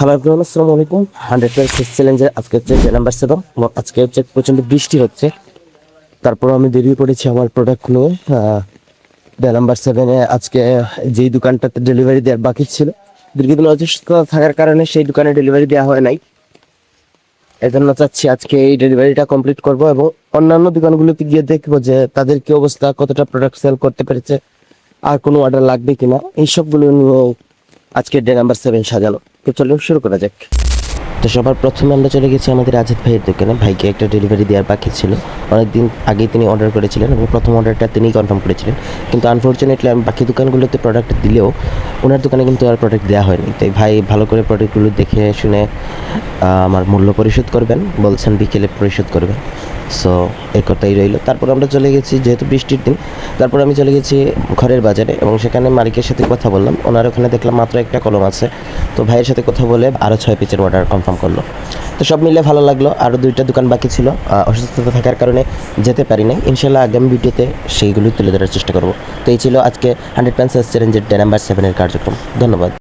Hello everyone, আসসালামু আলাইকুম। 100% চ্যালেঞ্জের আজকে হচ্ছে ডে নাম্বার 7 এবং আজকে হচ্ছে প্রচণ্ড বৃষ্টি হচ্ছে। তারপর আমি বেরিয়ে পড়েছি আমার প্রোডাক্ট নিয়ে। ডে নাম্বার 7-এ আজকে যেই দোকানটাতে ডেলিভারি দেওয়ার বাকি ছিল, দীর্ঘদিন অসুস্থতা থাকার কারণে সেই দোকানে ডেলিভারি দেওয়া হয় নাই। এজন্য চাচ্ছি আজকে এই ডেলিভারিটা কমপ্লিট করব এবং অন্যান্য দোকানগুলোতে গিয়ে দেখবো যে তাদের কি অবস্থা, কতটা প্রোডাক্ট সেল করতে পেরেছে, আর কোনো অর্ডার লাগবে কিনা, এইসবগুলো নিয়ে আজকে ডে নাম্বার 7 সাজানো। তো চলুন শুরু করা যাক। তো সবার প্রথমে আমরা চলে গেছি আমাদের আজাদ ভাইয়ের দোকানে। ভাইকে একটা ডেলিভারি দেওয়ার বাকি ছিল, অনেকদিন আগেই তিনি অর্ডার করেছিলেন এবং প্রথম অর্ডারটা তিনিই কনফার্ম করেছিলেন। কিন্তু আনফর্চুনেটলি আমি বাকি দোকানগুলোতে প্রোডাক্ট দিলেও ওনার দোকানে কিন্তু আর প্রোডাক্ট দেওয়া হয়নি। তাই ভাই ভালো করে প্রোডাক্টগুলো দেখে শুনে আমার মূল্য পরিশোধ করবেন বলছেন, বিকেলে পরিশোধ করবেন। সো এই কথাই রইল। তারপর আমরা চলে গেছি, যেহেতু বৃষ্টির দিন, তারপর আমি চলে গেছি ঘরের বাজারে এবং সেখানে মালিকের সাথে কথা বললাম। ওনার ওখানে দেখলাম মাত্র একটা কলম আছে। তো ভাইয়ের সাথে কথা বলে আরও 6 পিসের অর্ডার কনফার্ম করলো। তো সব মিলে ভালো লাগলো। আরও 2টা দোকান বাকি ছিল, অসুস্থতা থাকার কারণে যেতে পারি নাই। ইনশাল্লাহ আগামী ভিডিওতে সেইগুলোই তুলে ধরার চেষ্টা করব। তো এই ছিল আজকে 100 চ্যালেঞ্জের ডে নাম্বার 7-এর কার্যক্রম। ধন্যবাদ।